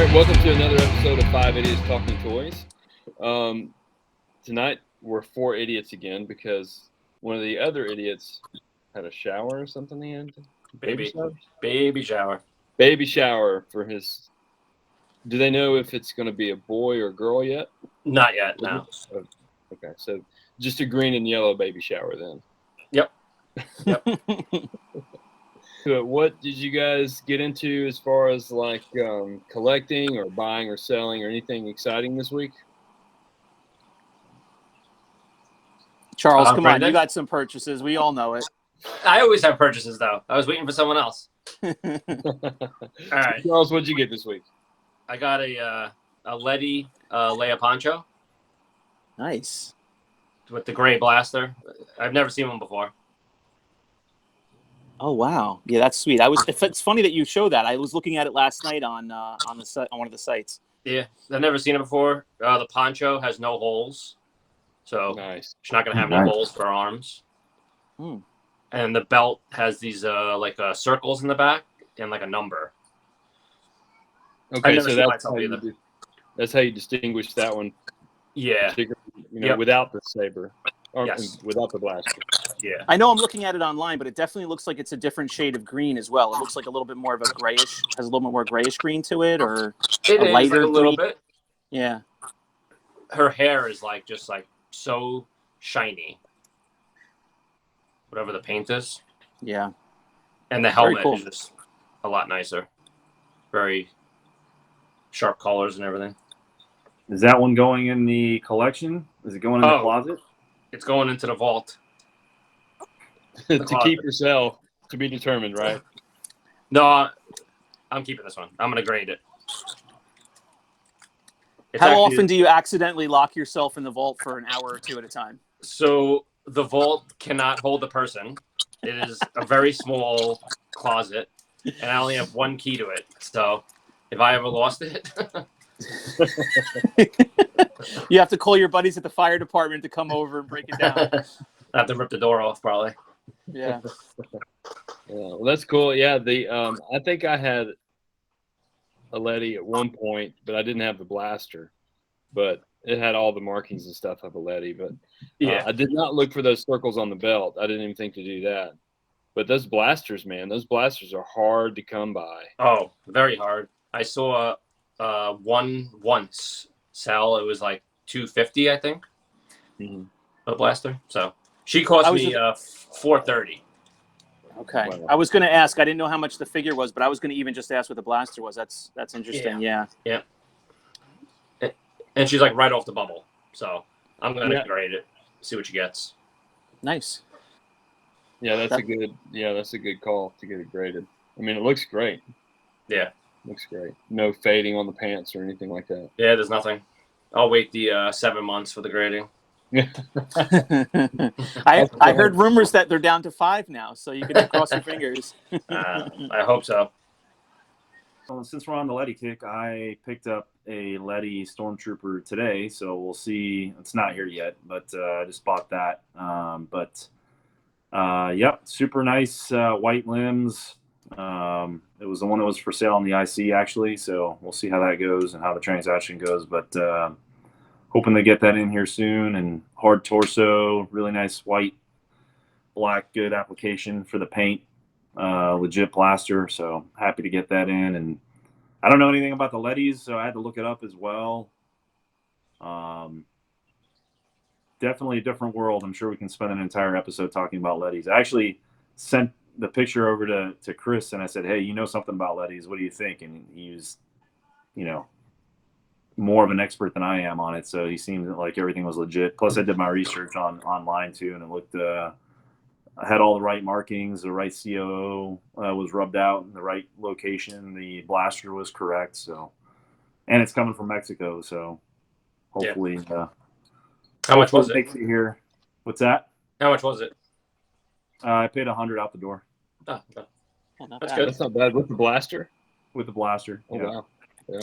right, welcome to another episode of Five Idiots Talking Toys. Tonight we're four idiots again because one of the other idiots had a shower or something. He had Baby shower. Baby shower for his. Do they know if it's going to be a boy or girl yet? Not yet. No. Okay, so just a green and yellow baby shower then. Yep. So what did you guys get into as far as like collecting or buying or selling or anything exciting this week? Charles, come on. Brendan? You got some purchases. We all know it. I always have purchases though. I was waiting for someone else. All right. Charles, what'd you get this week? I got a Ledy Leia poncho Nice. with the gray blaster. I've never seen one before. Oh, wow. Yeah, that's sweet. It's funny that you show that. I was looking at it last night on one of the sites. Yeah, I've never seen it before. The poncho has no holes, so Nice. she's not gonna have any holes for her arms. Hmm. And the belt has these circles in the back and like a number. Okay, so that's how you distinguish that one. Yeah. Without the saber. Or Yes. Without the blaster. Yeah. I know I'm looking at it online, but it definitely looks like it's a different shade of green as well. It looks like a little bit more of a grayish, has a little bit more grayish green to it, or It a is lighter like a little green. bit. Yeah. Her hair is just so shiny. Whatever the paint is. Yeah. And the helmet cool. is just a lot nicer. Very sharp colors and everything. Is that one going in the collection? Is it going in the closet? It's going into the vault. To keep or sell, to be determined, right? No, I'm keeping this one. I'm going to grade it. How often do you accidentally lock yourself in the vault for an hour or two at a time? So the vault cannot hold the person. It is a very small closet, and I only have one key to it. So if I ever lost it... You have to call your buddies at the fire department to come over and break it down. I have to rip the door off, probably. Yeah. Well, that's cool. Yeah, I think I had a Ledy at one point, but I didn't have the blaster. But it had all the markings and stuff of a Ledy. But I did not look for those circles on the belt. I didn't even think to do that. But those blasters, man, those blasters are hard to come by. Oh, very hard. I saw one once sell. It was like $250, I think. Mm-hmm. A blaster. So she cost me $430. Okay. Wow. I was going to ask. I didn't know how much the figure was, but I was going to even just ask what the blaster was. That's interesting. Yeah. And she's like right off the bubble. So I'm going to grade it, see what she gets. Nice. Yeah, that's a good call to get it graded. I mean, it looks great. Yeah. Looks great. No fading on the pants or anything like that. Yeah, there's nothing. I'll wait the 7 months for the grading. I heard rumors that they're down to 5 now, so you can cross your fingers. I hope so. Well, since we're on the Ledy kick, I picked up a Ledy Stormtrooper today, so we'll see. It's not here yet, but I just bought that. Super nice white limbs. It was the one that was for sale on the IC, actually, so we'll see how that goes and how the transaction goes, but hoping to get that in here soon. And hard torso, really nice white, black, good application for the paint, legit blaster, so happy to get that in. And I don't know anything about the Ledys, so I had to look it up as well. Definitely a different world. I'm sure we can spend an entire episode talking about Ledys. I actually sent the picture over to Chris, and I said, hey, you know something about Ledys. What do you think? And he was, more of an expert than I am on it, so he seemed like everything was legit. Plus, I did my research online, too, and it looked I had all the right markings. The right COO was rubbed out in the right location. The blaster was correct. So, and it's coming from Mexico, so hopefully How much was it? Makes it here. What's that? How much was it? I paid $100 out the door. Oh, That's good. That's not bad. With the blaster? With the blaster. Oh, wow. Yeah.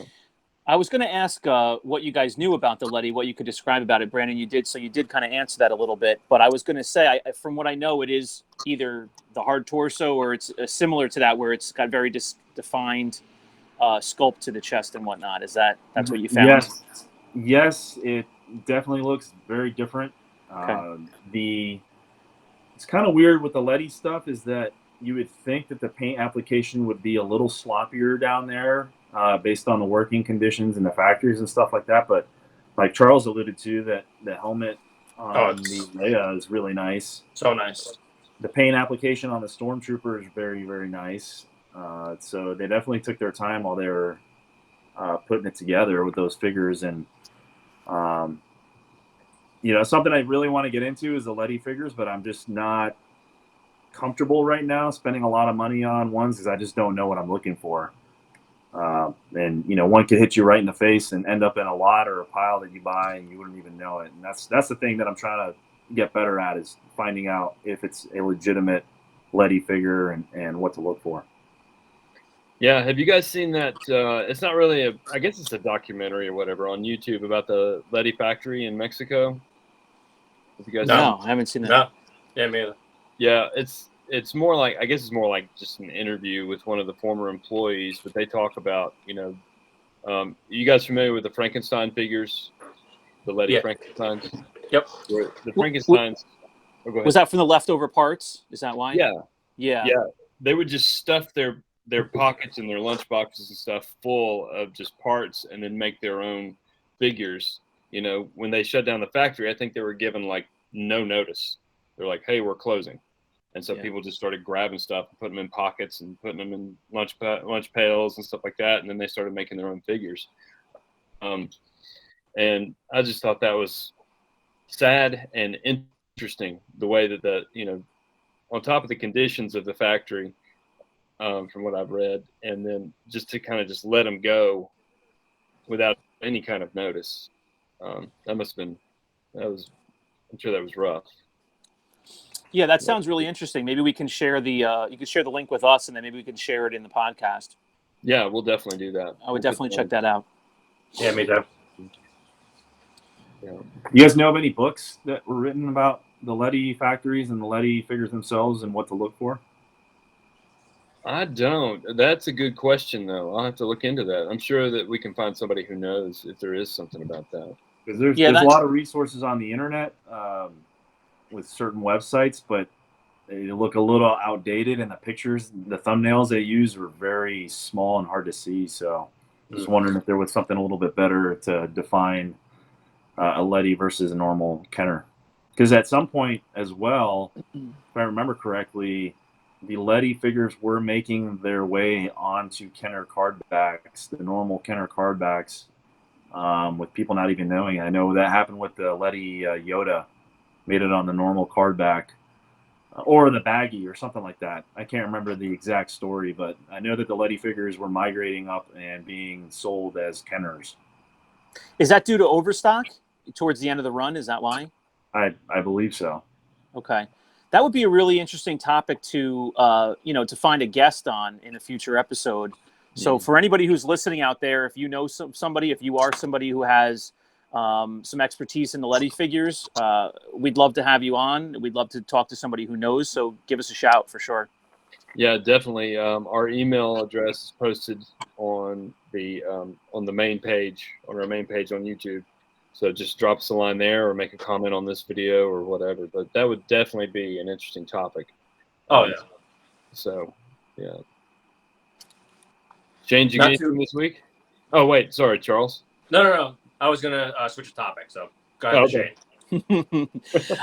I was going to ask what you guys knew about the Ledy, what you could describe about it. Brandon, you did, so you did kind of answer that a little bit. But I was going to say, from what I know, it is either the hard torso or it's similar to that, where it's got very defined sculpt to the chest and whatnot. That's what you found? Yes, it definitely looks very different. Okay. It's kind of weird with the Ledy stuff is that you would think that the paint application would be a little sloppier down there based on the working conditions in the factories and stuff like that. But like Charles alluded to, that the helmet on the Leia is really nice. So nice. The paint application on the Stormtrooper is very, very nice. So they definitely took their time while they were putting it together with those figures. And something I really want to get into is the Ledy figures, but I'm just not comfortable right now spending a lot of money on ones because I just don't know what I'm looking for. And one could hit you right in the face and end up in a lot or a pile that you buy and you wouldn't even know it. And that's the thing that I'm trying to get better at, is finding out if it's a legitimate Ledy figure and what to look for. Yeah, have you guys seen that? It's not really I guess it's a documentary or whatever on YouTube about the Ledy factory in Mexico. Have you guys seen No, I haven't seen that. No. Yeah, me either. Yeah, it's more like, I guess it's more like just an interview with one of the former employees, but they talk about, you guys familiar with the Frankenstein figures? The Ledy Frankensteins? Yep. The Frankensteins. Oh, go ahead. Was that from the leftover parts? Is that why? Yeah. They would just stuff their pockets and their lunch boxes and stuff full of just parts and then make their own figures. When they shut down the factory, I think they were given like no notice. They're like, hey, we're closing. And so people just started grabbing stuff and putting them in pockets and putting them in lunch pails and stuff like that. And then they started making their own figures. And I just thought that was sad and interesting, the way that on top of the conditions of the factory, from what I've read, and then just to kind of just let them go without any kind of notice. I'm sure that was rough. Yeah, that sounds really interesting. Maybe we can share you can share the link with us, and then maybe we can share it in the podcast. Yeah, we'll definitely do that. I would definitely check that out. Yeah, me too. Yeah. You guys know of any books that were written about the Ledy factories and the Ledy figures themselves and what to look for? I don't. That's a good question, though. I'll have to look into that. I'm sure that we can find somebody who knows if there is something about that. Because there's a lot of resources on the internet with certain websites, but they look a little outdated, and the pictures, the thumbnails they use were very small and hard to see. So just wondering if there was something a little bit better to define a Ledy versus a normal Kenner. Because at some point as well, if I remember correctly, the Ledy figures were making their way onto Kenner card backs, the normal Kenner card backs, with people not even knowing. I know that happened with the Ledy Yoda, made it on the normal card back, or the baggie or something like that. I can't remember the exact story, but I know that the Ledy figures were migrating up and being sold as Kenners. Is that due to overstock towards the end of the run? Is that why? I believe so. Okay. That would be a really interesting topic to to find a guest on in a future episode. So for anybody who's listening out there, if you know somebody, if you are somebody who has some expertise in the Ledy figures, we'd love to have you on. We'd love to talk to somebody who knows. So give us a shout for sure. Yeah, definitely. Our email address is posted on the main page, on our main page on YouTube. So just drop us a line there or make a comment on this video or whatever. But that would definitely be an interesting topic. Oh, yeah. So, yeah. Shane, did you get anything this week? Oh, wait. Sorry, Charles. No. I was going to switch a topic. So go ahead, Shane.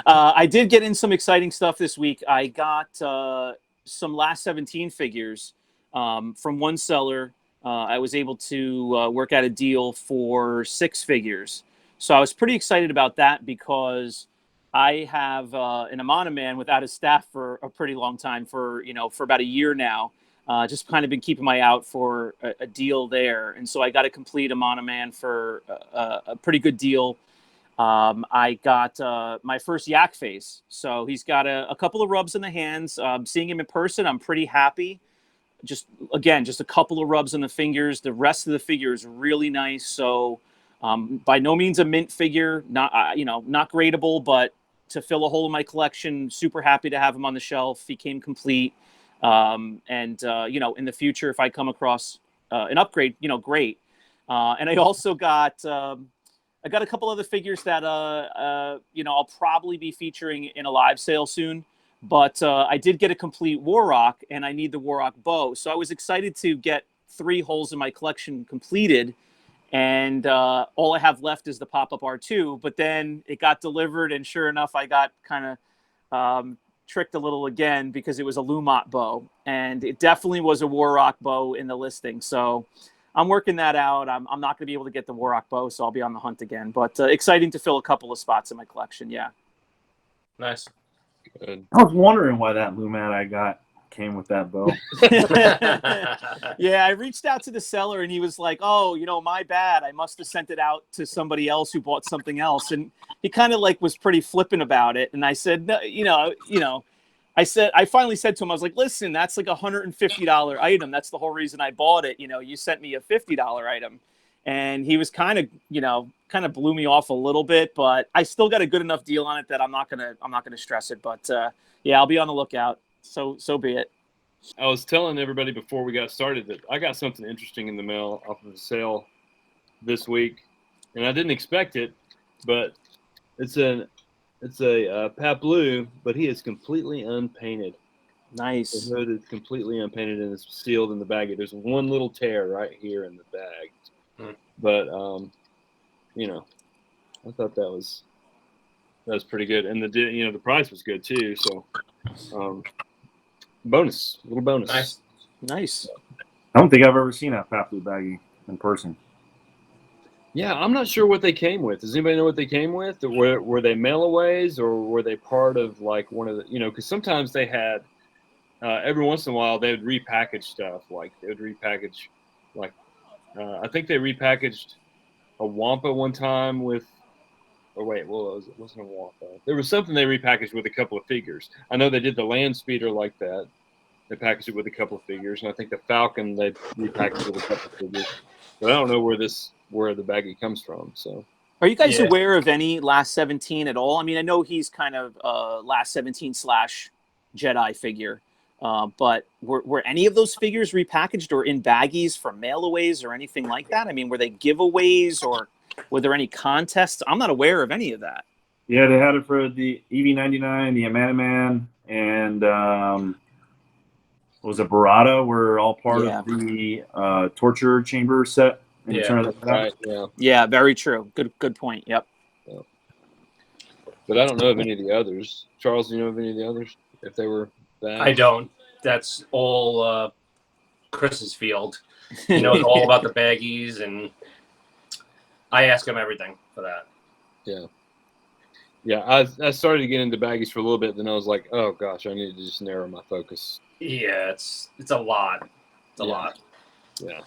I did get in some exciting stuff this week. I got some Last 17 figures from one seller. I was able to work out a deal for 6 figures. So I was pretty excited about that because I have an Amana Man without a staff for a pretty long time, for about a year now. Just kind of been keeping my eye out for a deal there. And so I got a complete Amana Man for a pretty good deal. I got my first yak face. So he's got a couple of rubs in the hands. Seeing him in person, I'm pretty happy. Just a couple of rubs on the fingers. The rest of the figure is really nice. So by no means a mint figure, not gradable, but to fill a hole in my collection, super happy to have him on the shelf. He came complete. In the future, if I come across an upgrade, great. And I also got I got a couple other figures that I'll probably be featuring in a live sale soon. But I did get a complete Warrock, and I need the Warrock bow. So I was excited to get 3 holes in my collection completed. And all I have left is the pop-up R2. But then it got delivered, and sure enough, I got kind of tricked a little again because it was a Lumot bow. And it definitely was a Warrock bow in the listing. So I'm working that out. I'm not going to be able to get the Warrock bow, so I'll be on the hunt again. But exciting to fill a couple of spots in my collection, yeah. Nice. Good. I was wondering why that Lumat I got came with that bow. Yeah, I reached out to the seller and he was like, "Oh, my bad. I must have sent it out to somebody else who bought something else." And he kind of was pretty flippant about it. And I said, "No, I finally said to him, I was like, listen, that's like $150 item. That's the whole reason I bought it. You sent me a $50 item." And he was kind of blew me off a little bit, but I still got a good enough deal on it that I'm not gonna stress it. But yeah, I'll be on the lookout. So be it. I was telling everybody before we got started that I got something interesting in the mail off of a sale this week, and I didn't expect it, but it's a Pat Blue, but he is completely unpainted. Nice. The hood is completely unpainted and it's sealed in the bag. There's one little tear right here in the bag, but I thought that was pretty good, and the price was good too. So, little bonus. Nice. I don't think I've ever seen a Pat Blue baggie in person. Yeah, I'm not sure what they came with. Does anybody know what they came with? Or were they mailaways, or were they part of like one of the, because sometimes they had, every once in a while they would repackage stuff. Like they would repackage, like, I think they repackaged a Wampa one time with, or wait, well, it wasn't a Wampa. There was something they repackaged with a couple of figures. I know they did the Land Speeder like that. They packaged it with a couple of figures. And I think the Falcon, they repackaged it with a couple of figures. But I don't know where the baggie comes from. So, are you guys aware of any Last 17 at all? I mean, I know he's kind of Last 17 / Jedi figure, but were any of those figures repackaged or in baggies for mailaways or anything like that? I mean, were they giveaways or were there any contests? I'm not aware of any of that. Yeah, they had it for the EV99, the Amanaman, and was it Barada? Were all part of the torture chamber set. Right. Yeah, very true. Good point. Yep. Yeah. But I don't know of any of the others. Charles, do you know of any of the others? If they were that? I don't. That's all Chris's field. He knows all about the baggies, and I ask him everything for that. Yeah. Yeah, I started to get into baggies for a little bit, then I was like, oh gosh, I need to just narrow my focus. Yeah, it's a lot. It's a lot. Yeah.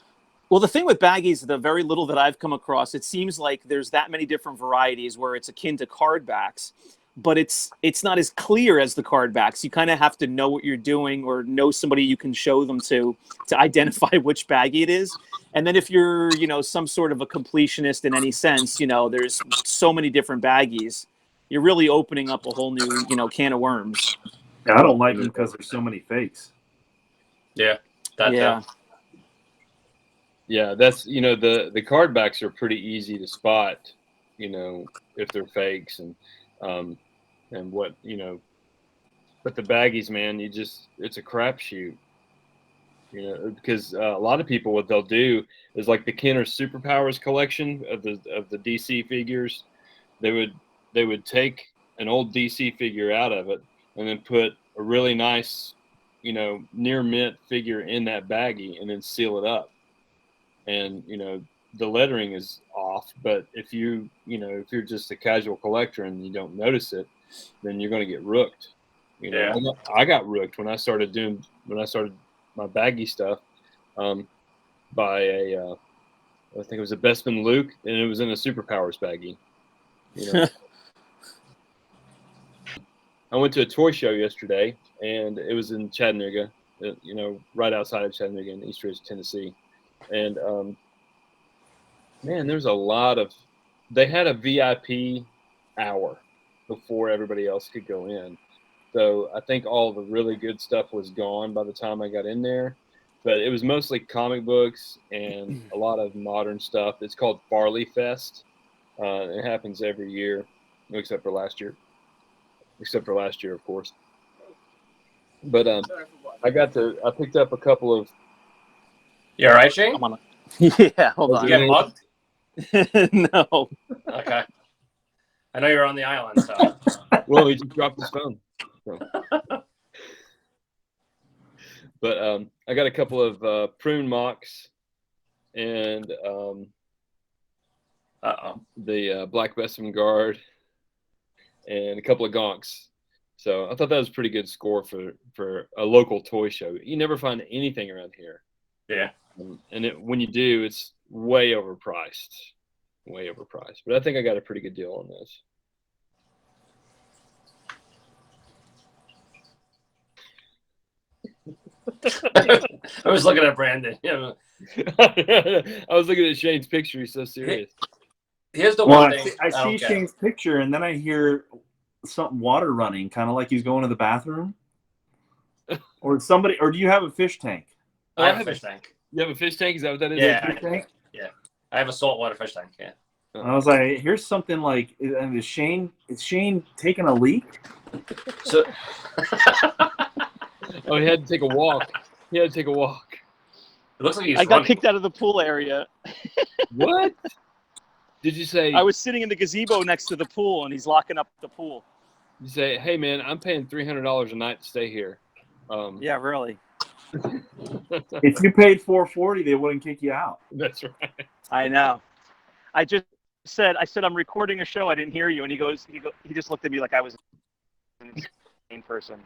Well, the thing with baggies, the very little that I've come across, it seems like there's that many different varieties where it's akin to card backs, but it's not as clear as the card backs. You kind of have to know what you're doing or know somebody you can show them to identify which baggie it is. And then if you're, some sort of a completionist in any sense, there's so many different baggies. You're really opening up a whole new, can of worms. Yeah, I don't like them because there's so many fakes. Yeah. Yeah, that's the card backs are pretty easy to spot, if they're fakes and what but the baggies, man, it's a crapshoot, because a lot of people, what they'll do is like the Kenner Superpowers collection of the DC figures, they would take an old DC figure out of it and then put a really nice, near mint figure in that baggie and then seal it up. And, the lettering is off, but if you're just a casual collector and you don't notice it, then you're going to get rooked. I got rooked when I started my baggy stuff, by I think it was a Bestman Luke, and it was in a Superpowers baggie. I went to a toy show yesterday, and it was in Chattanooga, right outside of Chattanooga in East Ridge, Tennessee. And man, there's a lot of. They had a VIP hour before everybody else could go in, so I think all the really good stuff was gone by the time I got in there. but it was mostly comic books and a lot of modern stuff. It's called Farley Fest. It happens every year, except for last year. Of course. But I picked up a couple of. You all right, Shane? I'm on yeah, hold You on. get mugged? No. Okay. I know you're on the island, so. Well, he just dropped his phone. So. But I got a couple of prune mocks and the Black Bessem Guard and a couple of gonks. So I thought that was a pretty good score for a local toy show. You never find anything around here. Yeah. And when you do, it's way overpriced. But I think I got a pretty good deal on this. I was looking at Brandon. Yeah. I was looking at Shane's picture. He's so serious. Here's the one thing I see Shane's picture, and then I hear something water running, kind of like he's going to the bathroom. Or do you have a fish tank? I have a fish tank. You have a fish tank? Is that what that is? Yeah. Yeah. I have a saltwater fish tank, yeah. I was like, here's something like, is Shane taking a leak? So oh, he had to take a walk. It looks like he's I got kicked out of the pool area. What? Did you say? I was sitting in the gazebo next to the pool, and he's locking up the pool. You say, hey, man, I'm paying $300 a night to stay here. Yeah, really. If you paid $440, they wouldn't kick you out. That's right. I know. I said, I'm recording a show. I didn't hear you. And he just looked at me like I was an insane person.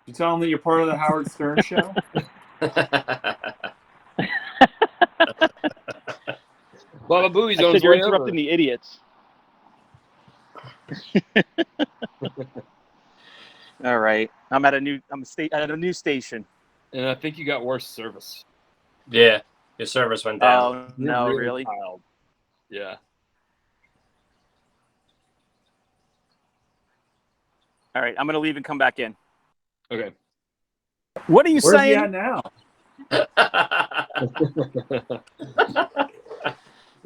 You tell them that you're part of the Howard Stern show? Baba Booey's I on said his you're way interrupting over. the idiots. All right. I'm at a new station. And I think you got worse service. Yeah. Your service went down. Oh, no, really? Tiled. Yeah. All right. I'm going to leave and come back in. Okay. What are you Where's saying? he at now?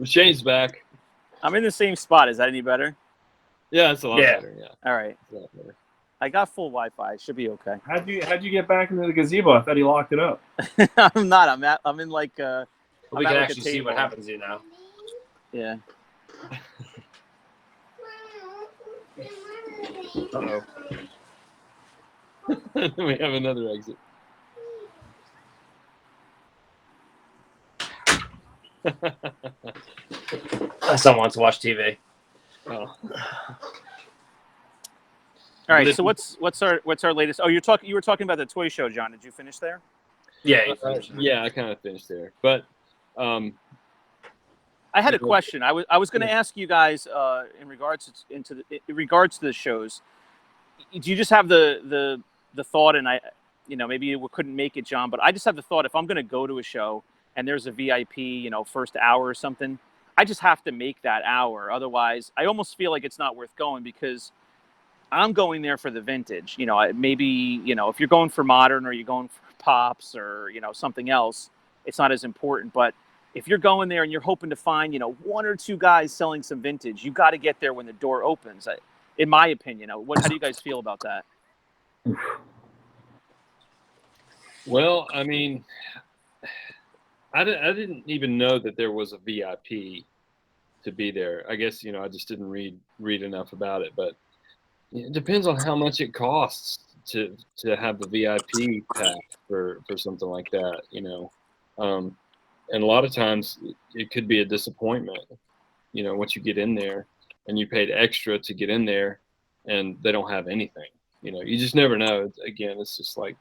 Shane's back. I'm in the same spot. Is that any better? Yeah, it's a lot better. Yeah. All right. It's a lot better. I got full Wi-Fi. Should be okay. How'd you get back into the gazebo? I thought he locked it up. I'm not. I'm in like. We I'm can at, like, actually see what happens to you now. Yeah. Uh-oh. We have another exit. Someone wants to watch TV. Oh. All right. So what's our latest? Oh, you were talking about the toy show, John. Did you finish there? Yeah. Yeah, I kind of finished there, but I had a question. I was going to ask you guys in regards to the shows. Do you just have the thought, and maybe you couldn't make it, John, but I just have the thought, if I'm going to go to a show and there's a VIP, first hour or something, I just have to make that hour. Otherwise, I almost feel like it's not worth going, because I'm going there for the vintage. Maybe, if you're going for modern, or you're going for pops, or, something else, it's not as important. But if you're going there and you're hoping to find, one or two guys selling some vintage, you got to get there when the door opens. In my opinion, how do you guys feel about that? Well, I mean, I didn't even know that there was a VIP to be there. I guess, I just didn't read enough about it, but it depends on how much it costs to have the VIP pack for something like that, and a lot of times it could be a disappointment, once you get in there and you paid extra to get in there and they don't have anything, you just never know. Again, it's just like,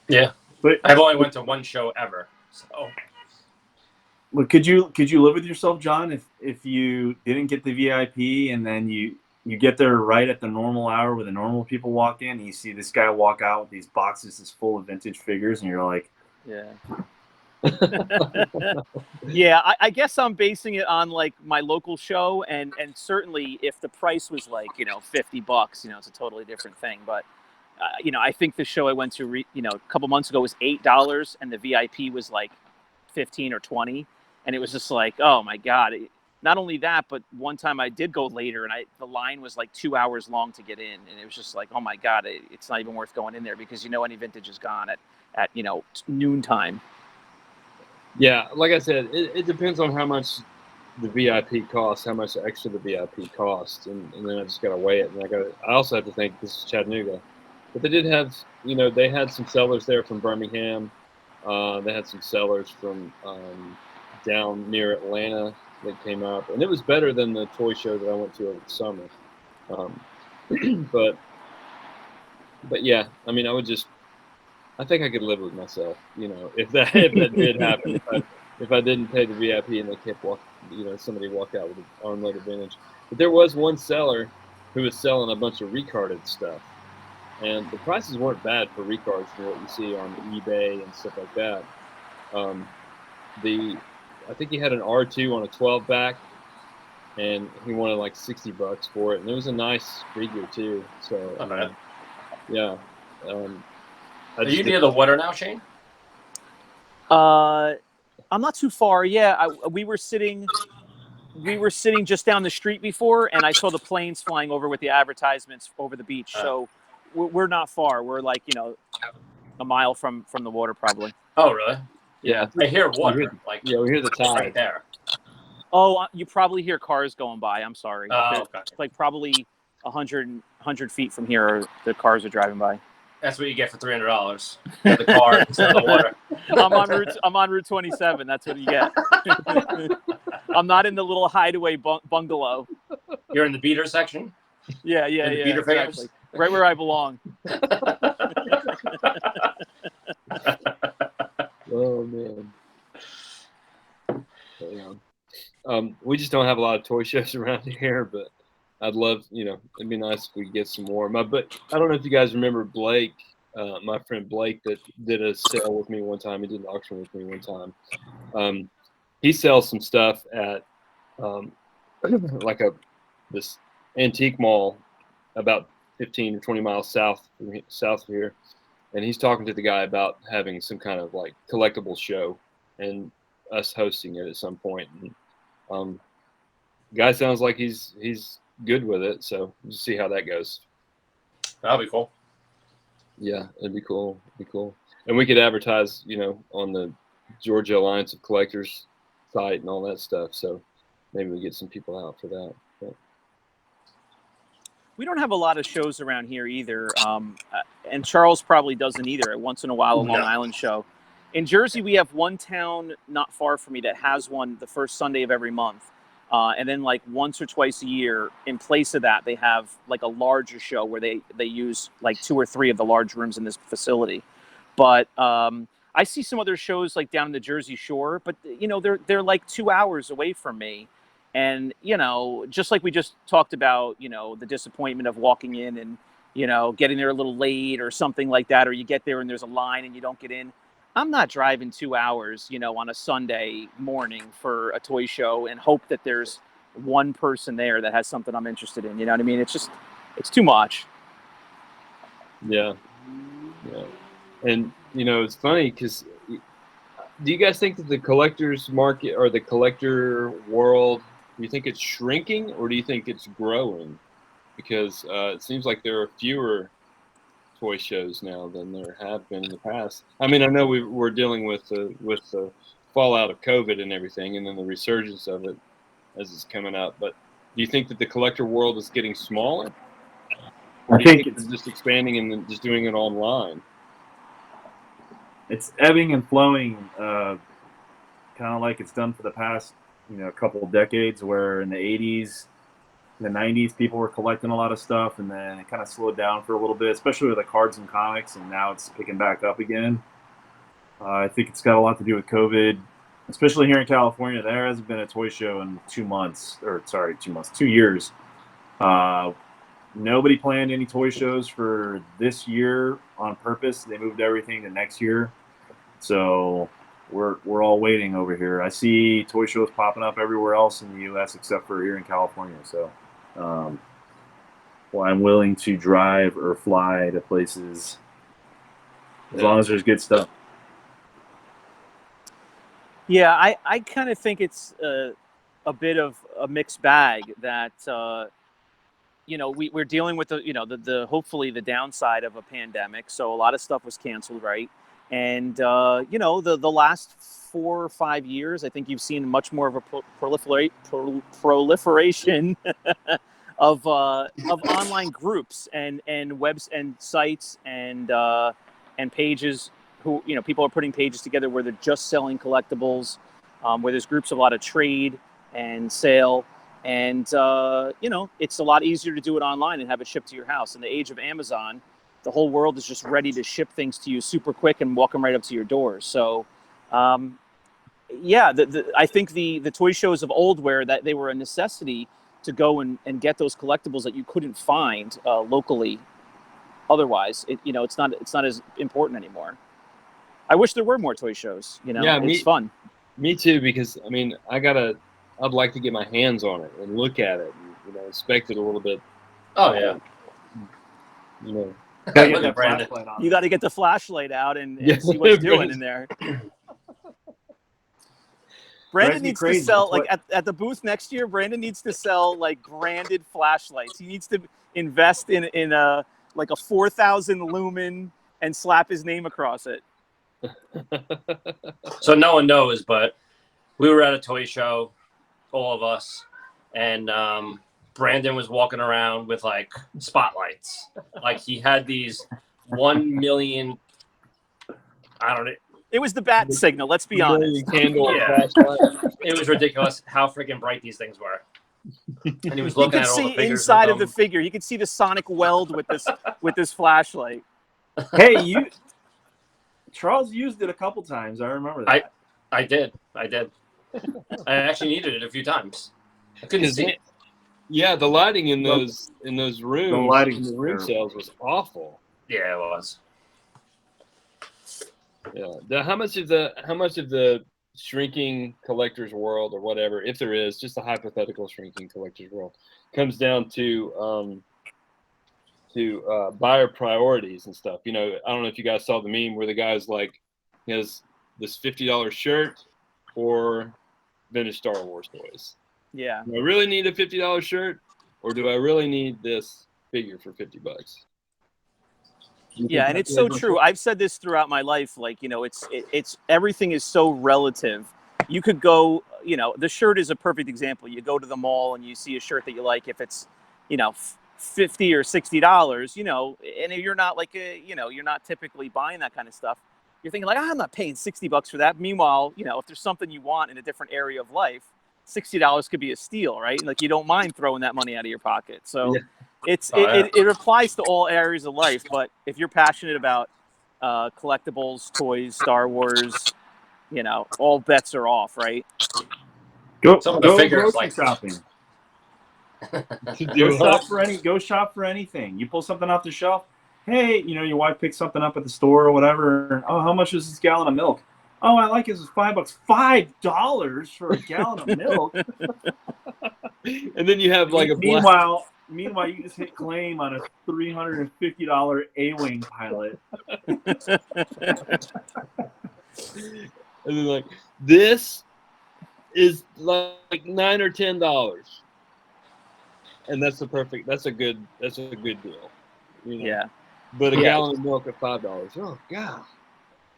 yeah, but I've only went to one show ever. So, but could you live with yourself, John, if you didn't get the VIP and then you get there right at the normal hour where the normal people walk in, and you see this guy walk out with these boxes that's full of vintage figures, and you're like, yeah. Yeah, I guess I'm basing it on like my local show, and certainly if the price was like $50, it's a totally different thing. But I think the show I went to, a couple months ago was $8, and the VIP was like 15 or 20, and it was just like, oh my god. Not only that, but one time I did go later, and the line was like 2 hours long to get in, and it was just like, oh my god, it's not even worth going in there because any vintage is gone at noontime. Yeah, like I said, it depends on how much the VIP costs, how much extra the VIP costs, and then I just gotta weigh it, and I also have to think this is Chattanooga, but they did have, they had some sellers there from Birmingham, they had some sellers from down near Atlanta that came up, and it was better than the toy show that I went to over the summer. But yeah, I mean, I think I could live with myself, if that did happen. If I didn't pay the VIP and they kept somebody walked out with an arm-loaded vintage. But there was one seller who was selling a bunch of recarded stuff, and the prices weren't bad for recards from what you see on eBay and stuff like that. I think he had an R2 on a 12 back, and he wanted like $60 for it, and it was a nice figure too. So yeah. Are you near the water now, Shane? I'm not too far. Yeah, we were sitting just down the street before, and I saw the planes flying over with the advertisements over the beach. So we're not far. We're like a mile from the water probably. Oh, really? Yeah, I hear water. We hear the tide right there. Oh, you probably hear cars going by. I'm sorry. Oh, okay. Like probably 100 feet from here, the cars are driving by. That's what you get for $300. The car instead of the water. I'm on Route 27. That's what you get. I'm not in the little hideaway bungalow. You're in the beater section? Yeah. Beater exactly. Right where I belong. Oh man. We just don't have a lot of toy shows around here, but I'd love, it'd be nice if we could get some more. But I don't know if you guys remember Blake, my friend Blake, that did a sale with me one time. He did an auction with me one time. He sells some stuff at like this antique mall about 15 or 20 miles south of here, and he's talking to the guy about having some kind of like collectible show and us hosting it at some point. And guy sounds like he's good with it, so we'll see how that goes. That'll be cool. Yeah, it'd be cool. And we could advertise, on the Georgia Alliance of Collectors site and all that stuff. So maybe we get some people out for that. But we don't have a lot of shows around here either, and Charles probably doesn't either. Once in a while, a Long Island show. In Jersey, we have one town not far from me that has one the first Sunday of every month. And then like once or twice a year, in place of that, they have like a larger show where they use like 2 or 3 of the large rooms in this facility. But I see some other shows like down in the Jersey Shore, but they're like 2 hours away from me. And, just like we just talked about, the disappointment of walking in and, getting there a little late or something like that, or you get there and there's a line and you don't get in. I'm not driving 2 hours, on a Sunday morning for a toy show and hope that there's one person there that has something I'm interested in. You know what I mean? It's too much. Yeah. And, it's funny because do you guys think that the collector's market or the collector world, do you think it's shrinking or do you think it's growing? Because it seems like there are fewer toy shows now than there have been in the past. I mean, I know we're dealing with the fallout of COVID and everything, and then the resurgence of it as it's coming up. But do you think that the collector world is getting smaller? Or do you think it's just expanding and then just doing it online? It's ebbing and flowing, kind of like it's done for the past, couple of decades. Where in the '80s. In the '90s, people were collecting a lot of stuff, and then it kind of slowed down for a little bit, especially with the cards and comics, and now it's picking back up again. I think it's got a lot to do with COVID, especially here in California. There hasn't been a toy show in 2 years. Nobody planned any toy shows for this year on purpose. They moved everything to next year. So we're all waiting over here. I see toy shows popping up everywhere else in the U.S. except for here in California. So Well, I'm willing to drive or fly to places as long as there's good stuff. Yeah, I kind of think it's a bit of a mixed bag that, we're dealing with the hopefully the downside of a pandemic. So a lot of stuff was canceled, right? And, the last 4 or 5 years, I think you've seen much more of a proliferation of online groups and webs and sites and pages who, people are putting pages together where they're just selling collectibles, where there's groups of a lot of trade and sale. And, it's a lot easier to do it online and have it shipped to your house. In the age of Amazon, the whole world is just ready to ship things to you super quick and walk them right up to your door. So, I think the toy shows of old, where that they were a necessity to go and get those collectibles that you couldn't find locally. Otherwise, it's not as important anymore. I wish there were more toy shows. It's fun. Me too, because I mean, I'd like to get my hands on it and look at it, and, inspect it a little bit. Oh yeah. You got to get the flashlight out and see what's doing in there. Brandon needs to sell, like, at the booth next year. Brandon needs to sell like branded flashlights. He needs to invest in a 4,000 lumen and slap his name across it. So no one knows, but we were at a toy show, all of us, and Brandon was walking around with like spotlights. Like he had these 1 million, I don't know. It was the bat signal, let's be honest. Candle It was ridiculous how freaking bright these things were. And he was looking at all the figures. You could see inside of the figure. You could see the sonic weld with this flashlight. Hey, Charles used it a couple times. I remember that. I did. I actually needed it a few times. I couldn't see it. Yeah, the lighting in those rooms, in the room sales was awful. Yeah, it was. Yeah. How much of the shrinking collector's world, or whatever, if there is, just a hypothetical shrinking collector's world, comes down to buyer priorities and stuff. I don't know if you guys saw the meme where the guy's like, he has this $50 shirt or vintage Star Wars toys. Yeah. Do I really need a $50 shirt, or do I really need this figure for $50? Yeah, and it's so true. I've said this throughout my life. Like, it's everything is so relative. You could go, the shirt is a perfect example. You go to the mall and you see a shirt that you like. If it's, $50 or $60, and if you're not like you're not typically buying that kind of stuff, you're thinking like, I'm not paying $60 for that. Meanwhile, if there's something you want in a different area of life, $60 could be a steal, right? Like, you don't mind throwing that money out of your pocket. So it applies to all areas of life. But if you're passionate about collectibles, toys, Star Wars, all bets are off, right? Go grocery shopping. Go shop for anything. You pull something off the shelf. Hey, your wife picked something up at the store or whatever. Oh, how much is this gallon of milk? Oh, I like it. It's $5. $5 for a gallon of milk. And then you have like a meanwhile, you just hit claim on a $350 A-wing pilot. And then like, this is like $9 or $10, and that's a good deal. Yeah. But a gallon of milk at $5. Oh God.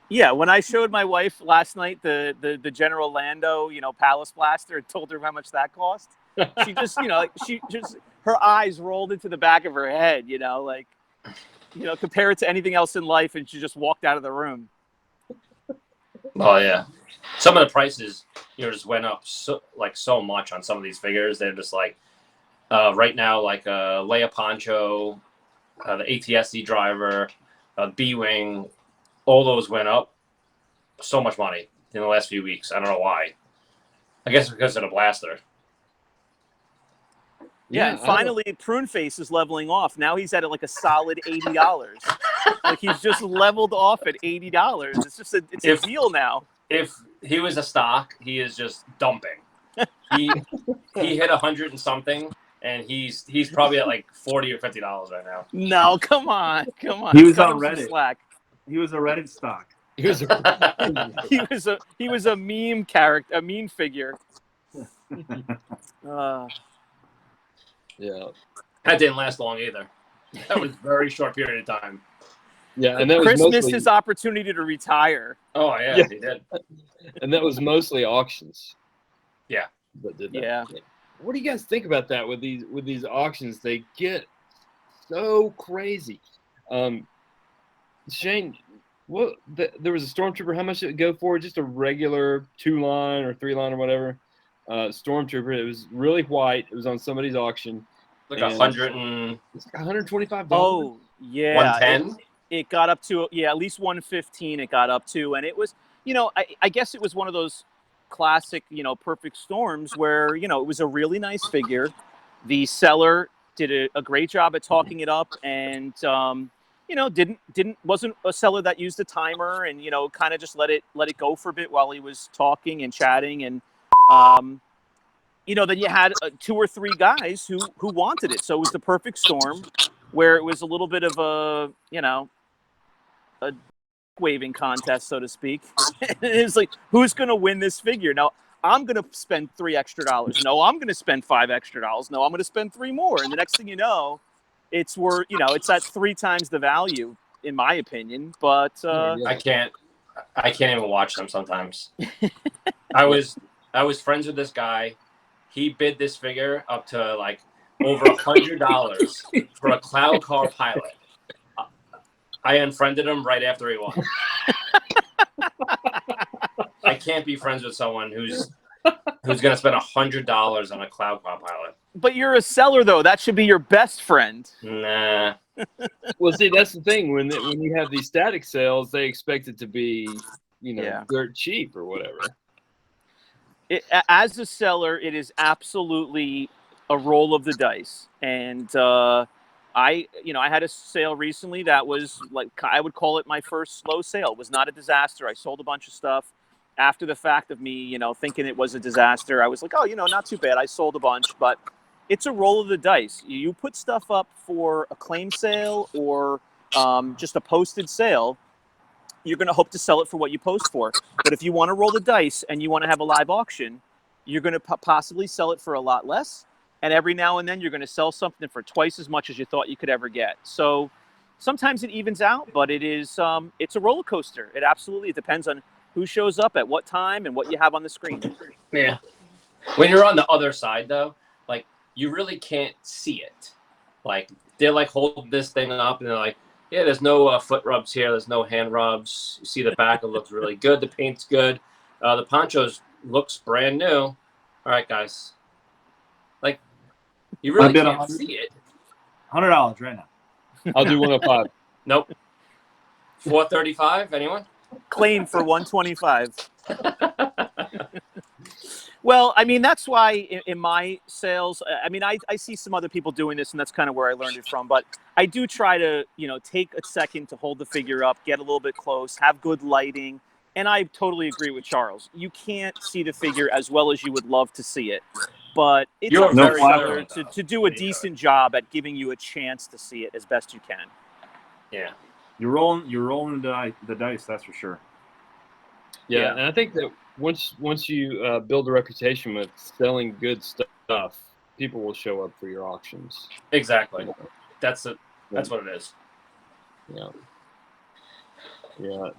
Yeah, when I showed my wife last night the General Lando, Palace Blaster, and told her how much that cost, she just, her eyes rolled into the back of her head, compare it to anything else in life, and she just walked out of the room. Oh yeah, some of the prices, just went up so much on some of these figures. They're just like, right now, like Leia Poncho, the ATSC driver, B-Wing. All those went up so much money in the last few weeks. I don't know why. I guess because of the blaster. Yeah, and finally, Prune Face is leveling off. Now he's at like a solid $80. Like, he's just leveled off at $80. It's just a deal now. If he was a stock, he is just dumping. He hit 100 and something, and he's probably at like $40 or $50 right now. No, come on. He was Cut on him some Reddit. slack. He was a Reddit stock. He was He was a meme character, a meme figure. yeah. That didn't last long either. That was a very short period of time. Yeah, and that was Chris mostly, missed his opportunity to retire. Oh yeah, Yeah. he did. and that was mostly auctions. Yeah. That did that. Yeah. What do you guys think about that with these auctions? They get so crazy. Shane, there was a Stormtrooper. How much did it go for? Just a regular 2-line or 3-line or whatever. Stormtrooper. It was really white. It was on somebody's auction. Like And it's $125. Oh, yeah. 110. It got up to, at least 115 it got up to. And it was, I guess it was one of those classic, perfect storms where, it was a really nice figure. The seller did a great job at talking it up and, wasn't a seller that used a timer and, kind of just let it go for a bit while he was talking and chatting. And, then you had 2 or 3 guys who wanted it. So it was the perfect storm where it was a little bit of a waving contest, so to speak. It's like, who's going to win this figure? Now, I'm going to spend $3 extra. No, I'm going to spend $5 extra. No, I'm going to spend 3 more. And the next thing you know, it's worth, it's at 3 times the value, in my opinion. But I can't even watch them sometimes. I was friends with this guy. He bid this figure up to like over $100 for a Cloud Car pilot. I unfriended him right after he won. I can't be friends with someone who's going to spend $100 on a Cloud Car pilot. But you're a seller, though. That should be your best friend. Nah. Well, see, that's the thing. When you have these static sales, they expect it to be, dirt cheap or whatever. As a seller, it is absolutely a roll of the dice. And I had a sale recently that was like, I would call it my first slow sale. It was not a disaster. I sold a bunch of stuff. After the fact of me, thinking it was a disaster, I was like, oh, not too bad. I sold a bunch, but it's a roll of the dice. You put stuff up for a claim sale or just a posted sale, you're going to hope to sell it for what you post for. But if you want to roll the dice and you want to have a live auction, you're going to possibly sell it for a lot less. And every now and then you're going to sell something for twice as much as you thought you could ever get. So sometimes it evens out, but it's a roller coaster. It depends on who shows up at what time and what you have on the screen. Yeah. When you're on the other side, though, like, you really can't see it. Like, they're like holding this thing up and they're like, yeah, there's no foot rubs here. There's no hand rubs. You see the back, it looks really good. The paint's good. The ponchos looks brand new. All right, guys. Like, you really can't see it. $100 right now. I'll do 105. Nope. $435. Anyone? Claim for 125. Well, I mean, that's why in my sales, I mean, I see some other people doing this, and that's kind of where I learned it from. But I do try to, take a second to hold the figure up, get a little bit close, have good lighting. And I totally agree with Charles. You can't see the figure as well as you would love to see it. But it's up to the seller to do a decent job at giving you a chance to see it as best you can. Yeah. You're rolling the dice, that's for sure. Yeah, and I think that once you build a reputation with selling good stuff, people will show up for your auctions. Exactly. That's what it is. Yeah. Yeah,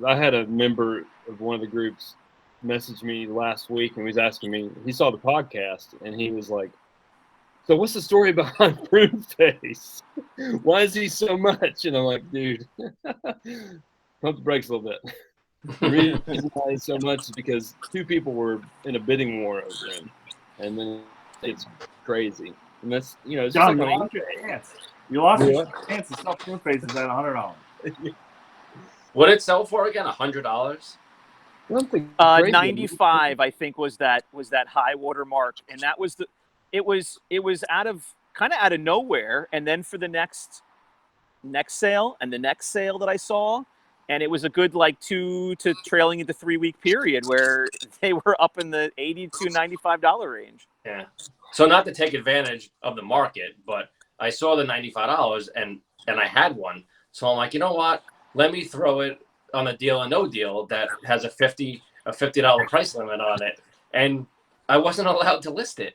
I had a member of one of the groups message me last week and he was asking me, he saw the podcast and he was like, so what's the story behind Prune Face? Why is he so much? And I'm like, dude, pump the brakes a little bit. The reason why he's so much is because 2 people were in a bidding war over him. And then it's crazy. And that's, it's John, just you like lost your chance. You lost your chance to sell Prune Faces at $100. What did it sell for again? $100? 95, I think, was that high water mark, and that was it was out of nowhere, and then for the next sale and the next sale that I saw, And it was a good like 2 to trailing into 3 week period where they were up in the $80 to $95 range. Yeah. So not to take advantage of the market, but I saw the $95 and I had one. So I'm like, you know what? Let me throw it on a Deal or No Deal that has a $50 price limit on it. And I wasn't allowed to list it.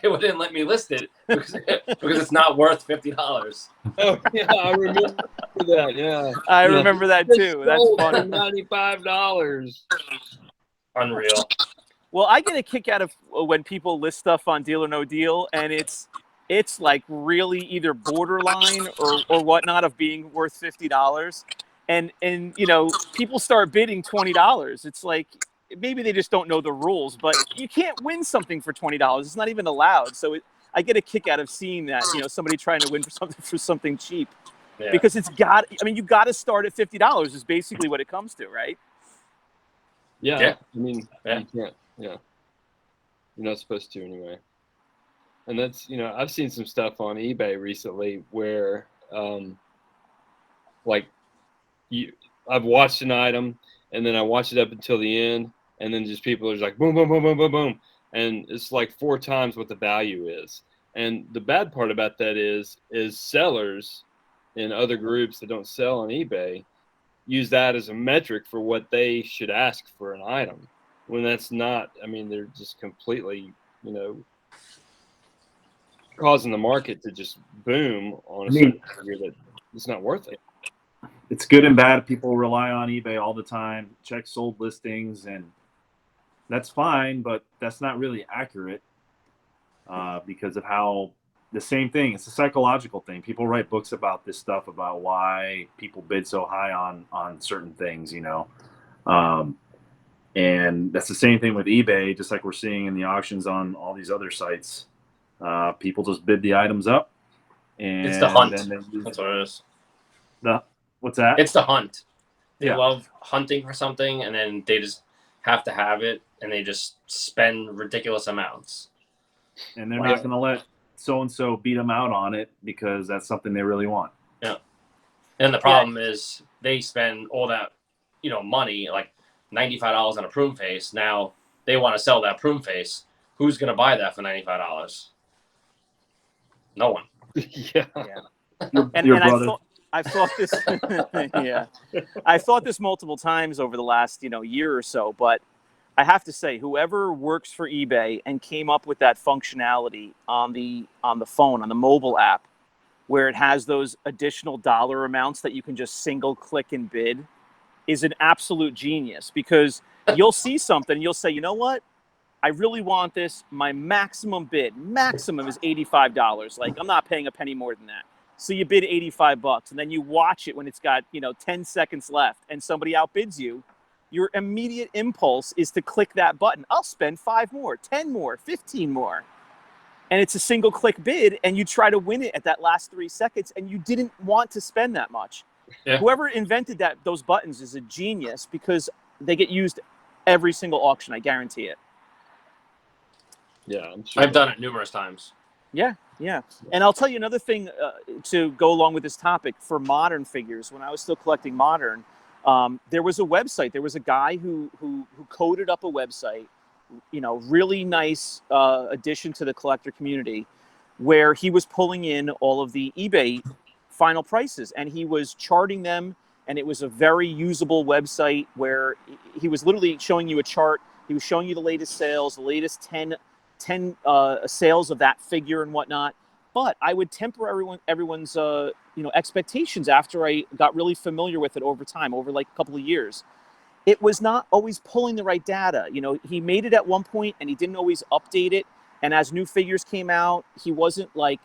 They wouldn't let me list it because it's not worth $50. Oh yeah, I remember that. Yeah, I remember that too. That's funny. $95. Unreal. Well, I get a kick out of when people list stuff on Deal or No Deal, and it's like really either borderline or whatnot of being worth $50, and you know, people start bidding $20. It's like maybe they just don't know the rules, but you can't win something for $20. It's not even allowed. So I get a kick out of seeing that, you know, somebody trying to win for something cheap, because it's got. I mean, you got to start at $50 is basically what it comes to, right? Yeah. I mean, you can't. Yeah, you're not supposed to anyway. And that's, you know, I've seen some stuff on eBay recently where, like, I've watched an item and then I watch it up until the end, and then just people are just like boom, boom, boom, boom, boom, boom, and it's like 4 times what the value is. And the bad part about that is sellers in other groups that don't sell on eBay use that as a metric for what they should ask for an item, when that's not. I mean, they're just completely, you know, causing the market to just boom on a certain figure that it's not worth it. It's good and bad. People rely on eBay all the time, check sold listings, and that's fine, but that's not really accurate because of how the same thing. It's a psychological thing. People write books about this stuff, about why people bid so high on certain things, you know. And that's the same thing with eBay, just like we're seeing in the auctions on all these other sites. People just bid the items up. And it's the hunt. Then That's what it is. What's that? It's the hunt. They love hunting for something, and then they just have to have it, and they just spend ridiculous amounts. And they're not going to let so-and-so beat them out on it because that's something they really want. Yeah. And the problem is they spend all that, you know, money, like $95 on a prune face. Now they want to sell that prune face. Who's going to buy that for $95? No one. Yeah. Your brother. I've thought this. I've thought this multiple times over the last, you know, year or so. But I have to say, whoever works for eBay and came up with that functionality on the phone, on the mobile app, where it has those additional dollar amounts that you can just single click and bid, is an absolute genius. Because you'll see something, and you'll say, you know what? I really want this. My maximum bid is $85. Like, I'm not paying a penny more than that. So you bid $85, and then you watch it when it's got, you know, 10 seconds left, and somebody outbids you. Your immediate impulse is to click that button. I'll spend 5 more, 10 more, 15 more. And it's a single click bid, and you try to win it at that last 3 seconds, and you didn't want to spend that much. Yeah. Whoever invented those buttons is a genius, because they get used every single auction. I guarantee it. Yeah, I'm sure. I've done it numerous times. Yeah. And I'll tell you another thing to go along with this topic for modern figures. When I was still collecting modern, there was a website. There was a guy who coded up a website, you know, really nice addition to the collector community, where he was pulling in all of the eBay final prices, and he was charting them. And it was a very usable website where he was literally showing you a chart. He was showing you the latest sales, the latest 10 sales of that figure and whatnot. But I would temper everyone's expectations after I got really familiar with it over time, over like a couple of years. It was not always pulling the right data. You know, he made it at one point and he didn't always update it. And as new figures came out, he wasn't like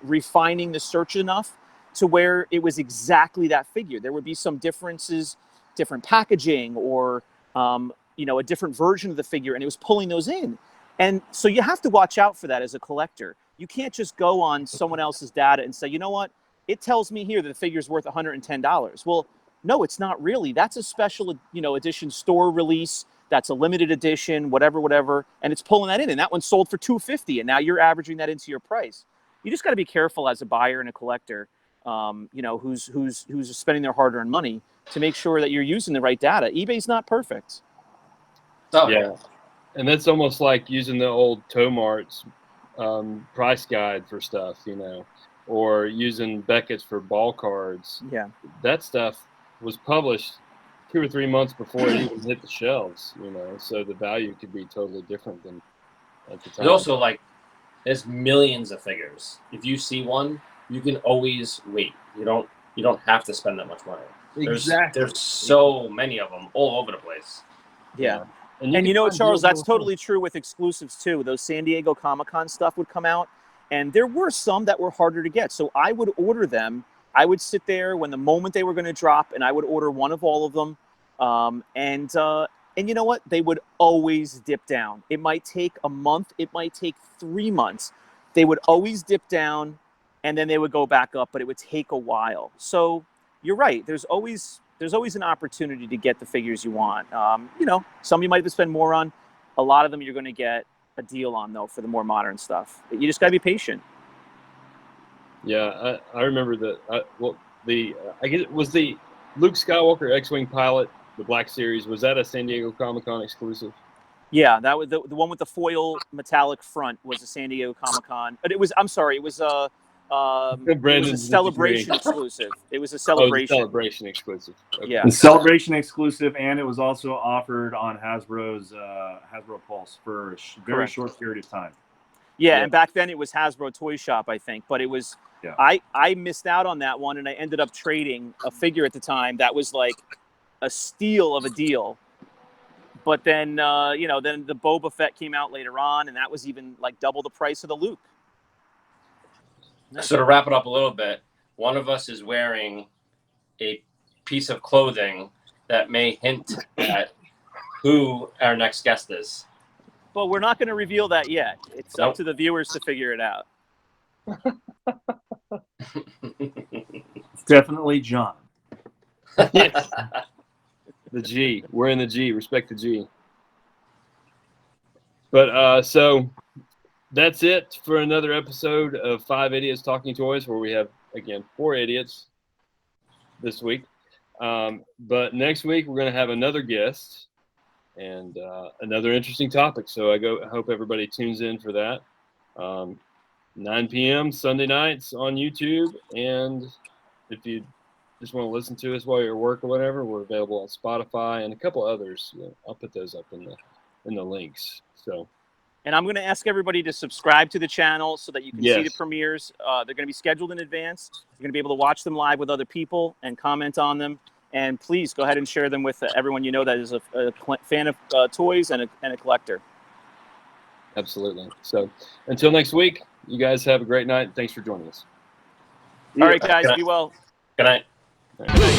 refining the search enough to where it was exactly that figure. There would be some differences, different packaging, or a different version of the figure, and it was pulling those in. And so you have to watch out for that as a collector. You can't just go on someone else's data and say, you know what, it tells me here that the figure's worth $110. Well, no, it's not really. That's a special, edition store release. That's a limited edition, whatever, and it's pulling that in. And that one sold for $250, and now you're averaging that into your price. You just got to be careful as a buyer and a collector, who's spending their hard-earned money, to make sure that you're using the right data. eBay's not perfect. Oh, Yeah. And that's almost like using the old Tomart's price guide for stuff, you know, or using Beckett's for ball cards. Yeah. That stuff was published 2 or 3 months before it even hit the shelves, you know, so the value could be totally different than at the time. There's also like, there's millions of figures. If you see one, you can always wait. You don't have to spend that much money. There's so many of them all over the place. Yeah. And you know, Charles, that's totally true with exclusives too. Those San Diego Comic-Con stuff would come out, and there were some that were harder to get. So I would order them. I would sit there when the moment they were going to drop, and I would order one of all of them. And you know what? They would always dip down. It might take a month. It might take 3 months. They would always dip down, and then they would go back up, but it would take a while. So you're right. There's always an opportunity to get the figures you want. You know, some you might have to spend more on. A lot of them you're going to get a deal on, though, for the more modern stuff. You just got to be patient. Yeah, I remember that. I guess it was the Luke Skywalker X-Wing pilot, the Black Series. Was that a San Diego Comic-Con exclusive? Yeah, that was the one with the foil metallic front was a San Diego Comic-Con. But it was a Celebration exclusive. It was a Celebration. Celebration exclusive. Okay. Yeah. The Celebration exclusive, and it was also offered on Hasbro's Hasbro Pulse for a very short period of time. Yeah, and back then it was Hasbro Toy Shop, I think. But it was I missed out on that one, and I ended up trading a figure at the time that was like a steal of a deal. But then then the Boba Fett came out later on, and that was even like double the price of the Luke. So to wrap it up a little bit, one of us is wearing a piece of clothing that may hint at who our next guest is. But we're not going to reveal that yet. It's up to the viewers to figure it out. It's definitely John. Yes. The G. We're in the G. Respect the G. But so that's it for another episode of 5 Idiots Talking Toys, where we have, again, 4 idiots this week. But next week, we're going to have another guest and another interesting topic. So I hope everybody tunes in for that. 9 p.m. Sunday nights on YouTube. And if you just want to listen to us while you're at work or whatever, we're available on Spotify and a couple others. I'll put those up in the links. So. And I'm going to ask everybody to subscribe to the channel so that you can see the premieres. They're going to be scheduled in advance. You're going to be able to watch them live with other people and comment on them. And please go ahead and share them with everyone you know that is a fan of toys and a collector. Absolutely. So until next week, you guys have a great night. Thanks for joining us. All right, guys. Be well. Good night. All right.